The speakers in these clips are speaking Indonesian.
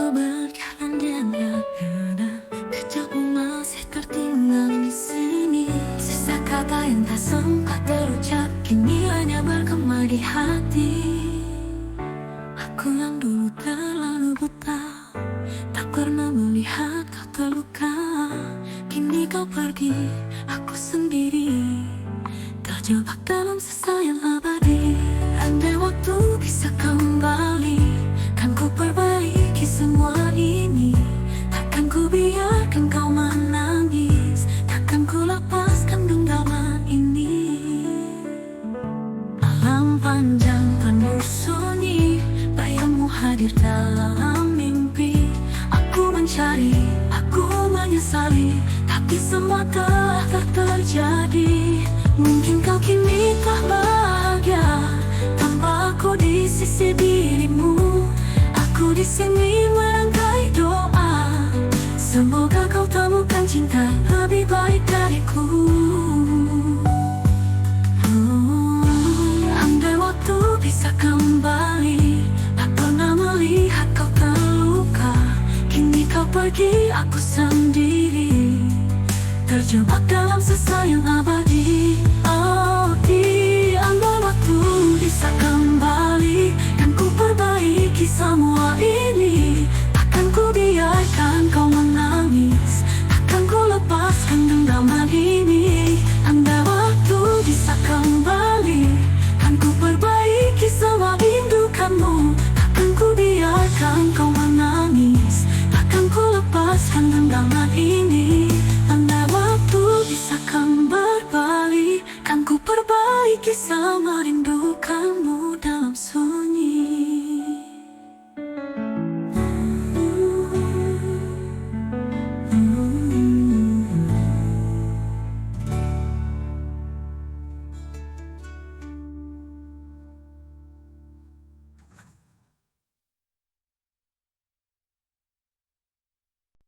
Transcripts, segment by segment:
kau berjalan dengan tenang, kejapmu masih tertinggal di sini. Sisa kata yang tak sempat terucap kini hanya bergema di hati. Aku yang dulu terlalu buta, tak pernah melihat kau terluka. Kini kau pergi, aku sendiri terjebak dalam sisa yang abadi. Andai waktu bisa kembali, kan ku perbaiki semua ini. Takkan ku biarkan kau menangis, takkan ku lepaskan genggaman ini. Malam panjang penuh sunyi, bayangmu hadir dalam mimpi. Aku mencari, aku menyesali, tapi semua telah terjadi. Mungkin kau kini telah bahagia tanpa aku di sisi dirimu. Aku di sini merangkai doa, semoga kau temukan cinta lebih baik dariku. Andai waktu bisa kembali, tak pernah melihat kau terluka. Kini kau pergi, aku sendiri terjebak dalam sisa yang abadi. Oh, andai waktu bisa kembali, kan ku perbaiki semua ini. Takkan ku biarkan kau menangis, takkan ku lepaskan genggaman ini. Andai waktu bisa kembali, kan ku perbaiki semua rindukanmu. Takkan ku biarkan kau menangis, takkan ku lepaskan genggaman ini. Andai waktu bisa kembali, kan ku perbaiki semua rindukanmu dalam sunyi.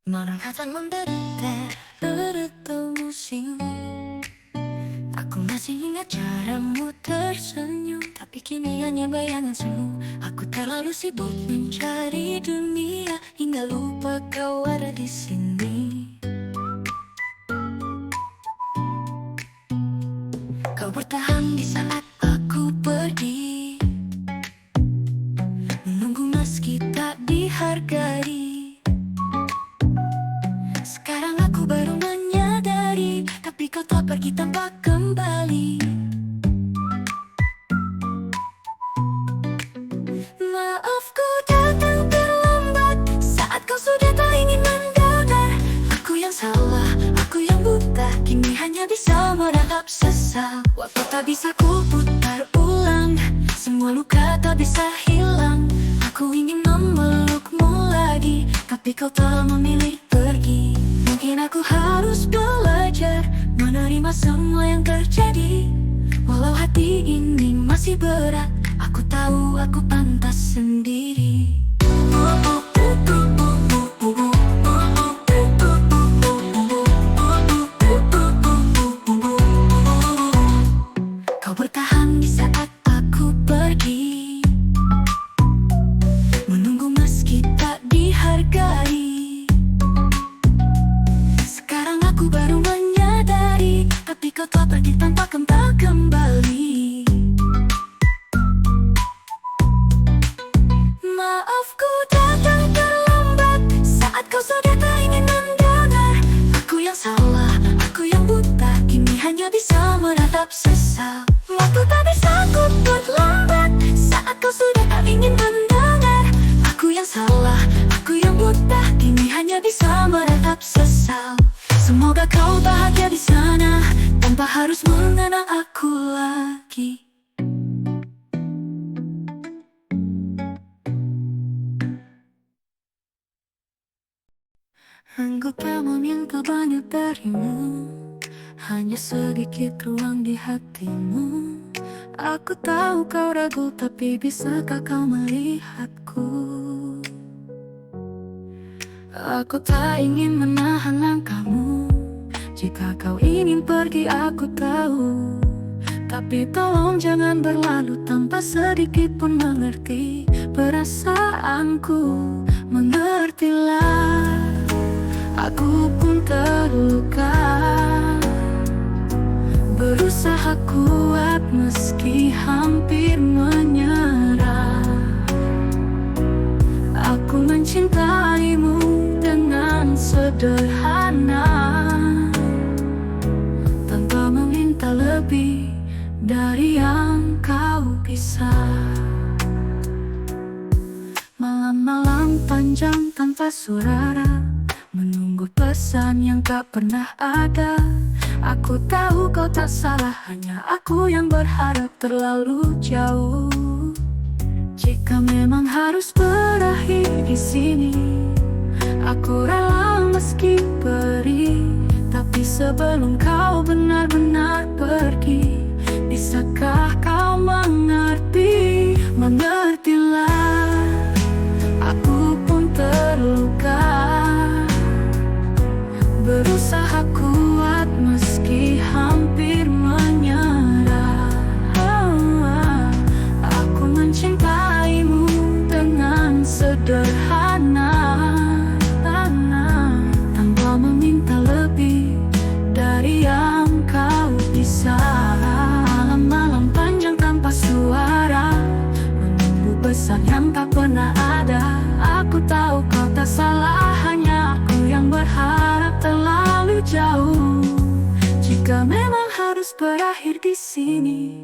Malam akan mendetek, bertemu musim. Aku masih ingat caramu tersenyum, tapi kini hanya bayangan semu. Aku terlalu sibuk mencari dunia, hingga lupa kau ada di sini. Kau bertahan di saat aku pergi, menunggu meski tak dihargai. Sekarang aku baru menyadari, tapi kau tak pergi tanpa kembali. Maafku datang terlambat saat kau sudah tak ingin mendengar. Aku yang salah, aku yang buta, kini hanya bisa meratap sesal. Waktu tak bisa ku putar ulang, semua luka tak bisa hilang. Aku ingin memelukmu lagi, tapi kau telah memilih pergi. Mungkin aku harus belajar menerima semua yang terjadi. Walau hati ini masih berat, aku tahu aku pantas sendiri. Kau bertahan di saat aku pergi, menunggu meski tak dihargai. Sekarang aku baru menyadari, tapi kau tak pergi tanpa kembali. Maafku datang terlambat saat kau sudah tak ingin mendengar. Aku yang salah, aku yang buta, kini hanya bisa meratap sesal. Waktu tak bisa ku terlambat saat kau sudah tak ingin mendengar. Aku yang salah, aku yang buta, kini hanya bisa meratap sesal. Semoga kau bahagia di sana tanpa harus mengenang aku lagi. Aku tak meminta banyak darimu, hanya sedikit ruang di hatimu. Aku tahu kau ragu, tapi bisakah kau melihatku? Aku tak ingin menahan langkahmu. Jika kau ingin pergi, aku tahu, tapi tolong jangan berlalu tanpa sedikit pun mengerti perasaanku. Mengertilah, aku pun terluka. Berusaha kuat meski hampir menyerah. Aku mencintaimu dengan sederhana, tanpa meminta lebih dari yang kau bisa. Malam-malam panjang tanpa suara, menunggu pesan yang tak pernah ada. Aku tahu kau tak salah, hanya aku yang berharap terlalu jauh. Jika memang harus berakhir di sini, aku rela meski perih. Tapi sebelum kau benar-benar pergi, bisakah kau mengerti? Mengertilah, aku pun terluka. Berusaha kuat meski hampir menyerah. Aku mencintaimu dengan sederhana, tanpa meminta lebih dari yang kau bisa. Malam-malam panjang tanpa suara, menunggu pesan yang tak pernah ada. Aku tahu kau tak salah, hanya aku yang berharap terlalu jauh. Jika memang harus berakhir di sini,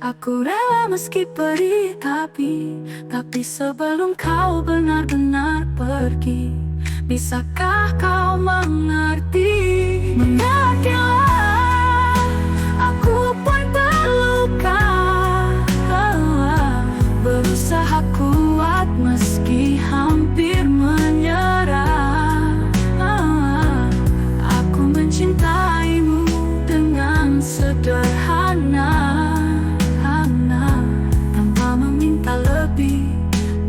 aku rela meski perih. Tapi sebelum kau benar-benar pergi, bisakah kau mengerti? Mengertilah, aku pun terluka. Berusaha kuat meski hampir menyerah. Aku mencintaimu dengan sederhana, tanpa meminta lebih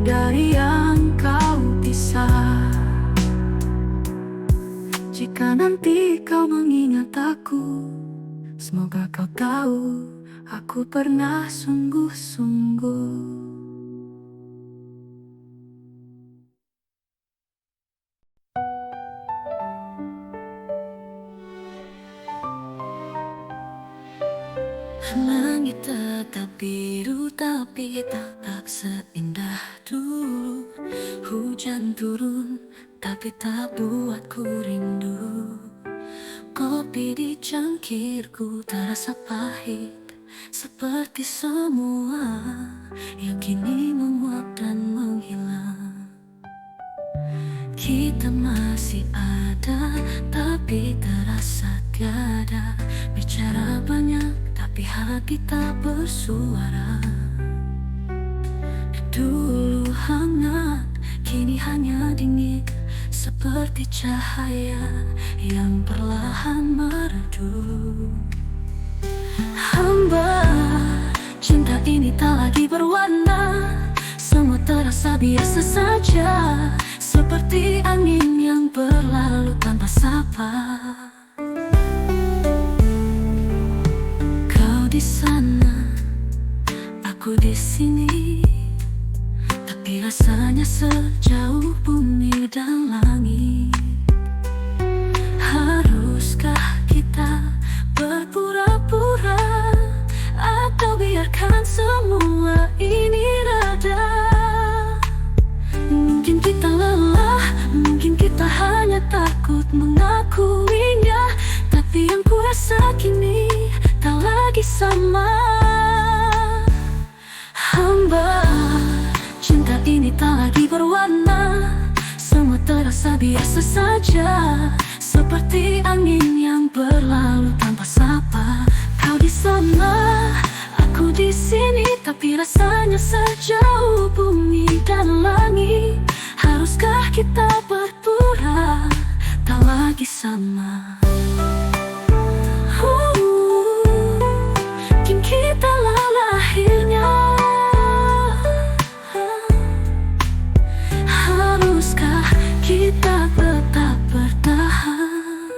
dari yang kau bisa. Jika nanti kau mengingat aku, semoga kau tahu aku pernah sungguh-sungguh. Langit tetap biru tapi tak seindah dulu. Hujan turun tapi tak buatku rindu. Kopi di cangkirku terasa pahit, seperti semua yang kini menguap dan menghilang. Kita masih ada tapi terasa tiada. Bicara banyak tapi hati tak bersuara. Dulu hangat, kini hanya dingin, seperti cahaya yang perlahan meredup. Hamba, cinta ini tak lagi berwarna. Semua terasa biasa saja, seperti angin yang berlalu tanpa sapa. Kau di sana, aku di sini, tapi rasanya sejauh bumi dan langit. Haruskah kita berpura-pura, atau biarkan semua ini reda? Mungkin kita lelah, mungkin kita hanya takut mengakuinya. Tapi yang ku rasa kini tak lagi sama. Hamba, cinta ini tak lagi berwarna. Semua terasa biasa saja, seperti angin yang berlalu tanpa sapa. Kau di sana, aku di sini, tapi rasanya sejauh bumi dan langit. Haruskah kita berpura tak lagi sama? Mungkin kita lelah akhirnya. Haruskah kita tetap bertahan?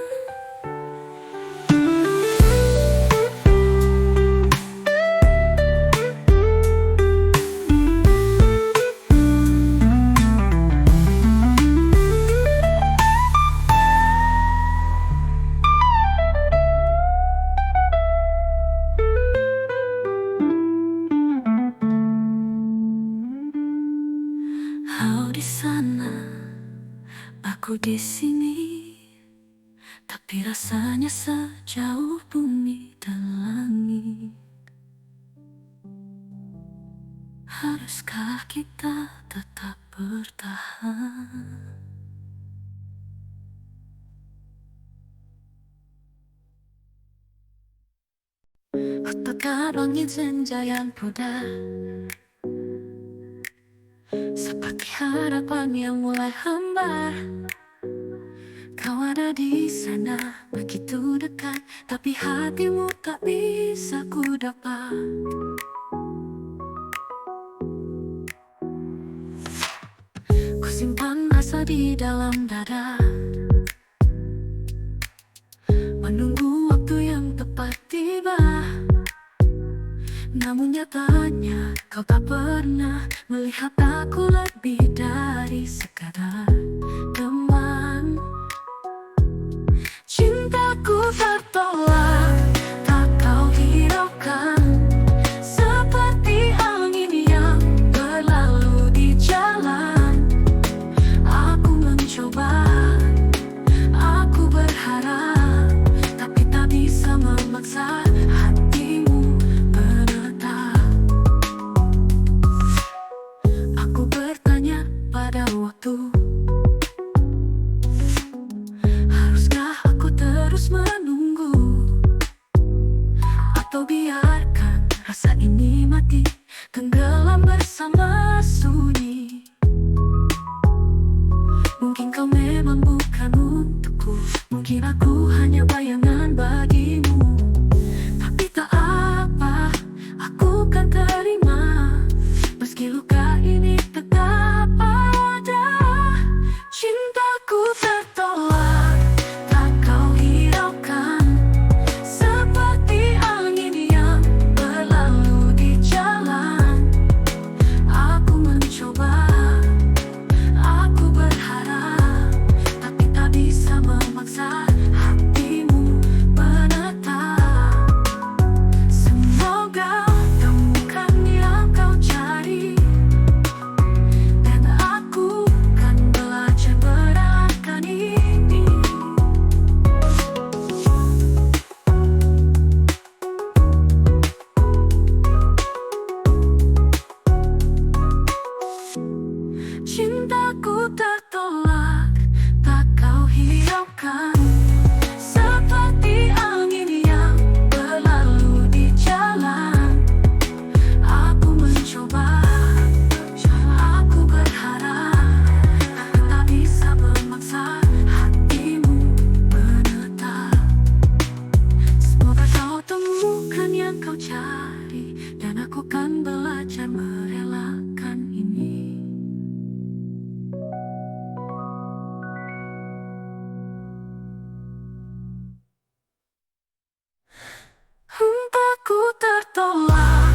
sana, aku di sini, tapi rasanya sejauh bumi dan langit. Haruskah kita tetap bertahan? 어떡한 이젠 자연보다 seperti harapan yang mulai hambar. Kau ada di sana begitu dekat, tapi hatimu tak bisa ku dapat. Ku simpan rasa di dalam dada, menunggu waktu yang tepat tiba. Namun nyatanya kau tak pernah melihat aku lebih dari sekadar teman. Cintaku tertolak, tak kau hiraukan, seperti angin yang berlalu di jalan. Aku mencoba, aku berharap, tapi tak bisa memaksa hatimu menetap. Aku bertanya pada waktu, haruskah aku terus menunggu, atau biarkan rasa ini mati, tenggelam bersama sunyi. Mungkin kau memang bukan untukku, mungkin aku hanya bayangan bagimu. Tapi tak apa, aku kan terima, meski luka ini tetap ada. Cintaku tertolak, tak kau hiraukan, seperti angin yang berlalu di jalan. Aku mencoba, aku berharap, tapi tak bisa memaksa hatimu menetap. Semoga temukan yang kau cari, dan aku kan belajar beratkan ini. Cintaku tertolak, tak kau hiraukan, seperti angin yang berlalu di jalan. Aku mencoba, aku berharap, tapi tak bisa memaksa hatimu menetap. Semoga kau temukan yang kau cari, dan aku kan belajar merelakan ini. Aku tertolak,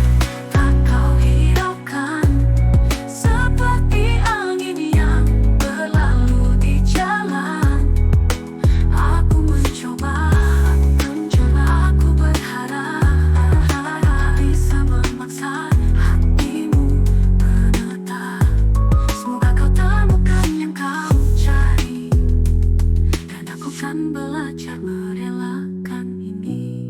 tak kau hiraukan, seperti angin yang berlalu di jalan. Aku mencoba, aku berharap, tak bisa memaksa hatimu menetap. Semoga kau temukan yang kau cari, dan aku kan belajar merelakan ini.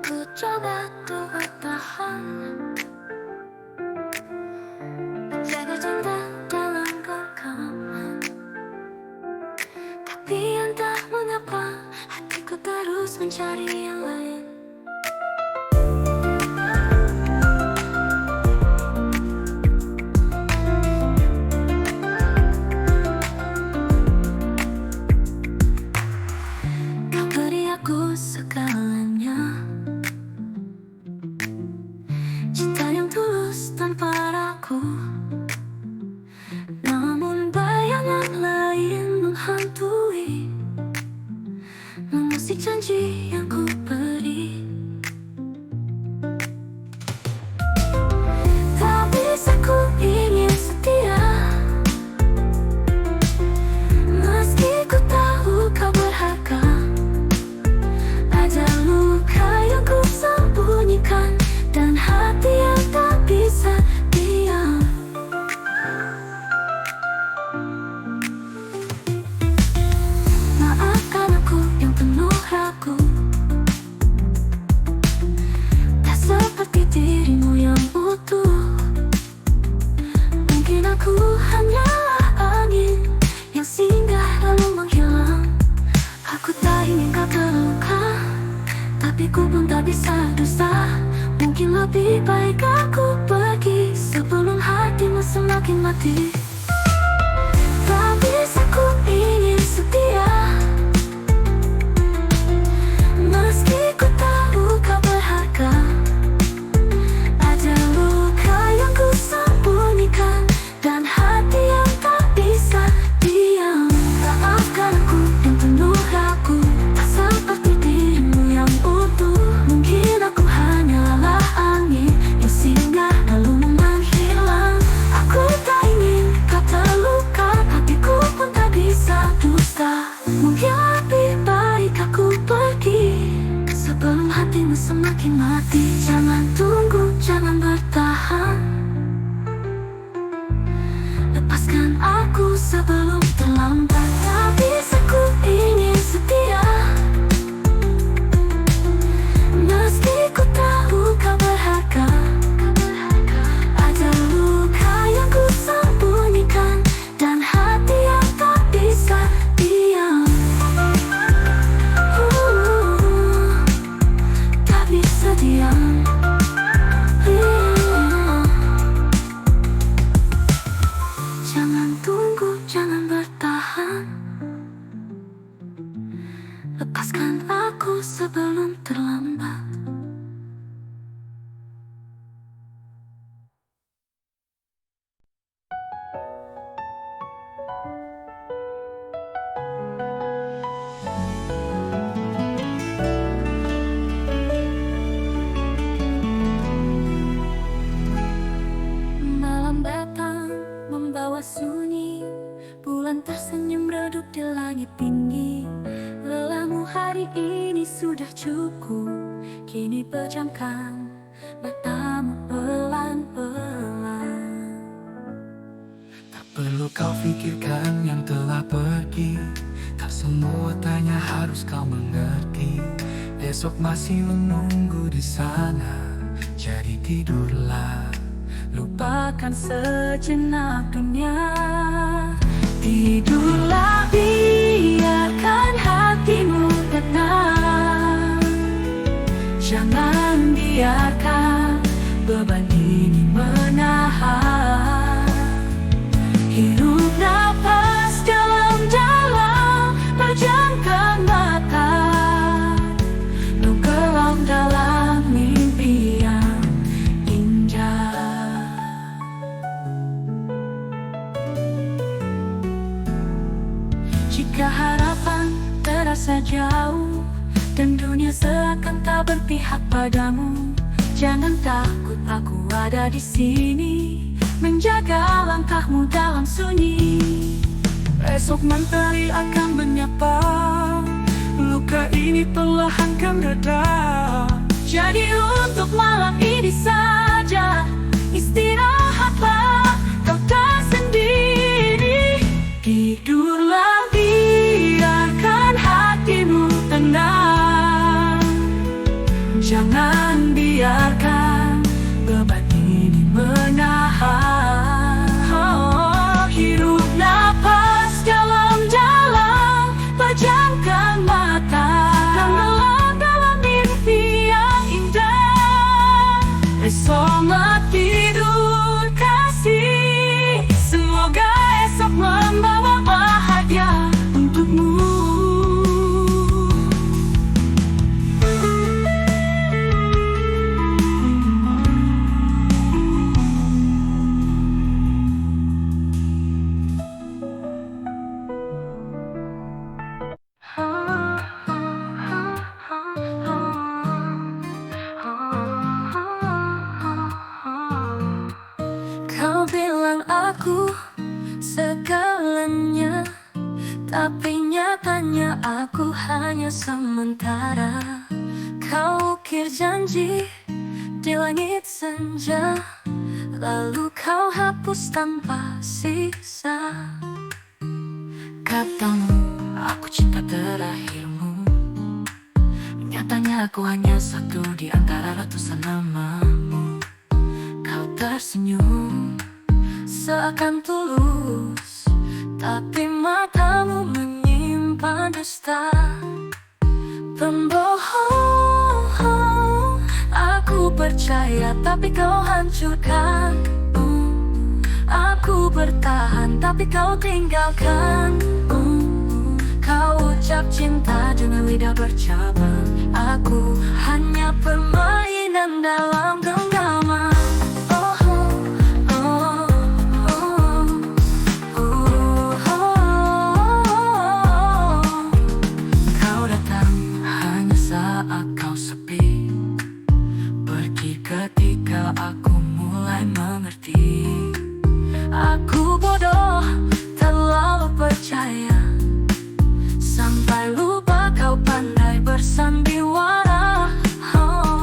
Aku coba untuk bertahan, menjaga cinta dalam genggaman, tapi entah mengapa hatiku terus mencari yang lain. Kau beri aku segalanya, cinta yang tulus tanpa ragu. Namun bayangan lain menghantui, kasih janji yang ku beri. Tak bisa ku ingin setia, meski ku tahu kau berharga. Ada luka yang ku sembunyikan dan hati yang tak bisa diam. Maafkan aku yang penuh ragu, tak seperti dirimu yang utuh. Mungkin aku hanyalah angin yang singgah lalu menghilang. Aku tak ingin kau terluka, tapi ku pun tak bisa dusta. Mungkin lebih baik aku pergi sebelum hatimu semakin mati. Tak bisa ku ingin setia, meski ku tahu kau berharga. Ada luka yang ku sembunyikan dan hati yang tak bisa diam. Maafkan aku yang penuh ragu, tak seperti dirimu yang utuh. Mungkin aku hanyalah angin yang singgah lalu menghilang. Aku tak ingin kau terluka, hatiku pun tak bisa dusta. Mungkin lebih baik aku pergi sebelum hatimu semakin mati. Jangan tunggu, jangan bertahan, lepaskan aku sebelum terlambat. Tak bisa ku ingin setia, meski ku tahu kau berharga. Ada luka yang ku sembunyikan dan hati yang tak bisa diam. Tak bisa diam. Jangan tunggu, jangan bertahan, lepaskan aku sebelum terlambat. Malam datang membawa sunyi, bulan tersenyum redup di langit tinggi. Lelahmu hari ini sudah cukup, kini pejamkan matamu pelan-pelan. Tak perlu kau pikirkan yang telah pergi, tak semua tanya harus kau mengerti. Esok masih menunggu di sana, jadi tidurlah, Lupakan sejenak dunia. Tidurlah, biarkan hatimu tenang. Jangan biarkan beban ini menahan. Hirup nafas dalam-dalam, pejamkan mata. Tenggelam dalam mimpi yang indah. Jika harapan terasa jauh dan dunia seakan tak berpihak padamu, jangan takut, aku ada di sini menjaga langkahmu dalam sunyi. esok mentari akan menyapa. Luka ini perlahan kan reda. Jadi untuk malam ini saja, istirahatlah, kau tak sendiri. Tidurlah, biarkan hatimu tenang. Jangan biarkan beban ini menahan. Hirup nafas dalam-dalam, pejamkan mata. Tenggelam dalam mimpi yang indah. Selamat tidur kasih, semoga esok membawa bahagia untukmu. aku segalanya, tapi nyatanya aku hanya sementara. Kau ukir janji di langit senja, lalu kau hapus tanpa sisa. Katamu aku cinta terakhirmu, nyatanya aku hanya satu di antara ratusan namamu. Kau tersenyum seakan tulus, tapi matamu menyimpan dusta. Pembohong, aku percaya tapi kau hancurkan. Aku bertahan tapi kau tinggalkan. Kau ucap cinta dengan lidah bercabang. Aku hanya permainan dalam genggaman. Kau datang hanya saat kau sepi, pergi ketika aku mulai mengerti. Aku bodoh, terlalu percaya, sampai lupa kau pandai bersandiwara.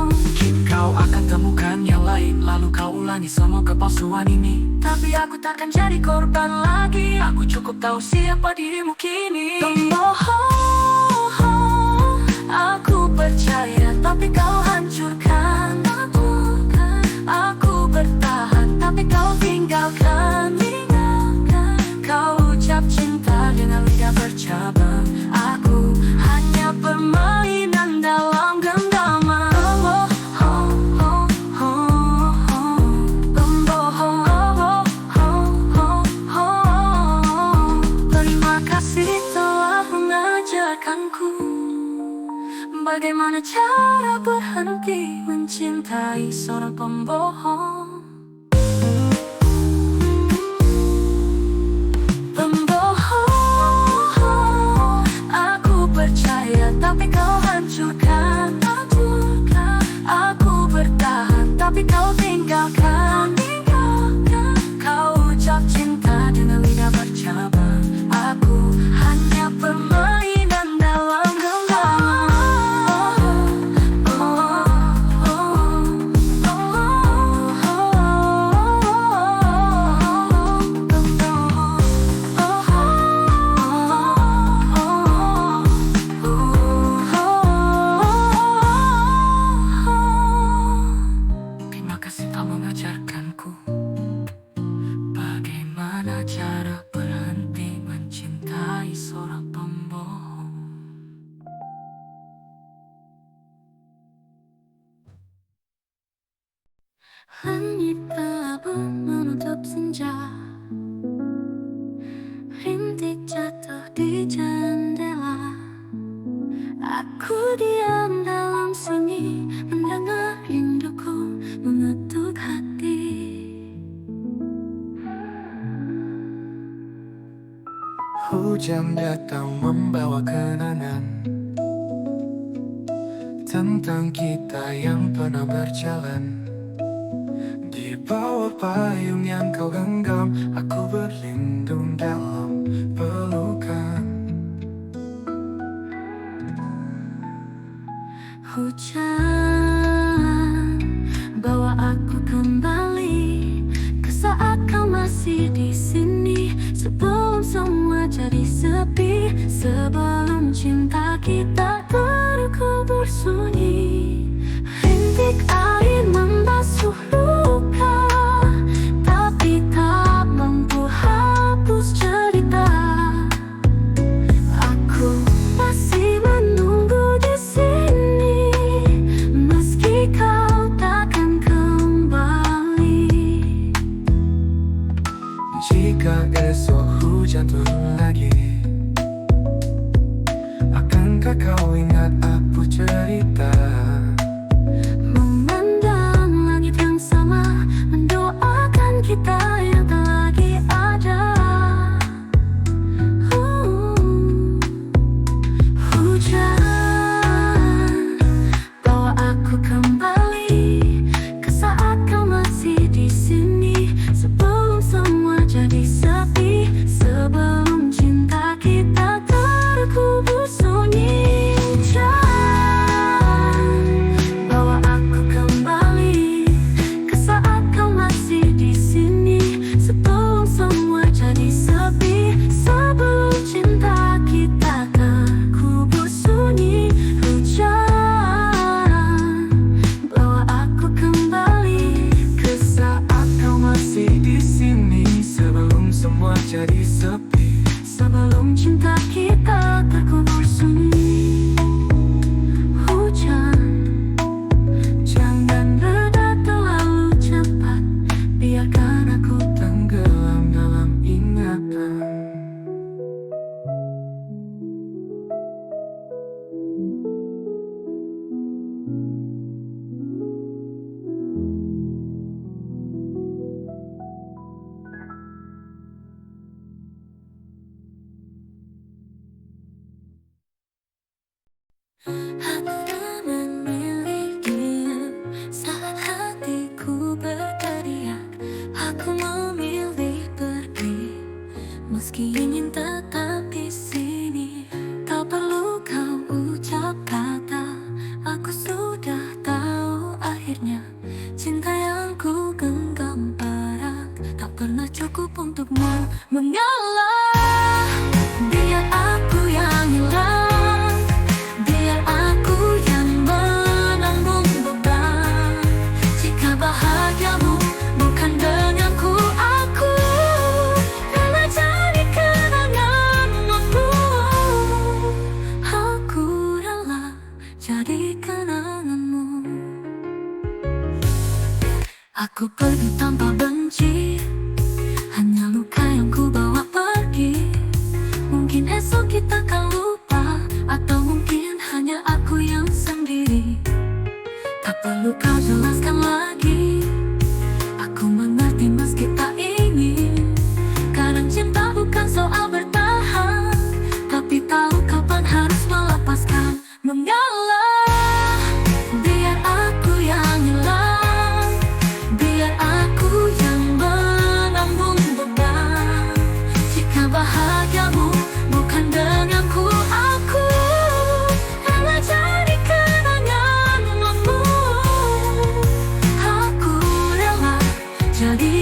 Mungkin kau akan temukan yang lain, lalu kau ulangi semua kepalsuan ini. Tapi aku takkan jadi korban lagi, aku cukup tahu siapa dirimu kini. Pembohong, aku percaya tapi kau hancurkan. Aku bertahan tapi kau tinggalkan. Kau ucap cinta dengan lidah bercabang. Aku hanya permainan dalam genggaman. Terima kasih telah mengajarkanku bagaimana cara berhenti mencintai seorang pembohong. Pembohong, aku percaya tapi kau hancurkan. Aku bertahan tapi kau tinggalkan. Kau ucap cinta dengan lidah bercabang. Aku hanya permainan dalam mengajarkanku bagaimana cara berhenti mencintai seorang pembohong. Langit kelabu menutup senja, rintik jatuh di jendela. Aku diam dalam sunyi, mendengar rinduku mengetuk hati. Hujan datang membawa kenangan tentang kita yang pernah berjalan. Di bawah payung yang kau genggam, aku berlindung dalam pelukan. Hujan bawa aku kembali ke saat kau masih di sini, sebelum semua jadi sepi, sebelum cinta kita terkubur sunyi. Rintik air membasuh luka, tapi tak mampu hapus cerita. Aku masih menunggu di sini, meski kau takkan kembali. Jika esok hujan turun lagi, akankah kau ingat aku cerita? Memandang langit yang sama, mendoakan kita yang tak lagi ada. Hujan bawa aku kembali ke saat kau masih di sini, sebelum semua jadi Aku dengan milik dia. Saat hatiku berteriak, aku memilih pergi. Meski ingin tetap di sini, tak perlu kau ucap kata. Aku sudah tahu akhirnya, cinta yang ku genggam erat tak pernah cukup untukmu mengalah. Biar aku yang hilang, biar aku yang menanggung beban. Jika bahagiamu bukan denganku, aku rela jadi kenanganmu. Aku rela jadi kenanganmu. Aku pergi tanpa benci, hanya luka yang ku bawa pergi. Mungkin esok kita akan lupa, atau mungkin hanya aku yang sendiri. Tak perlu kau jelaskan lagi, aku mengerti meski tak ingin. Kadang cinta bukan soal bertahan, tapi tahu kapan harus melepaskan. Mengalah, biar aku yang hilang, biar aku yang menanggung beban. Jika bahagiamu bukan denganku, aku rela jadi kenanganmu. Aku rela jadi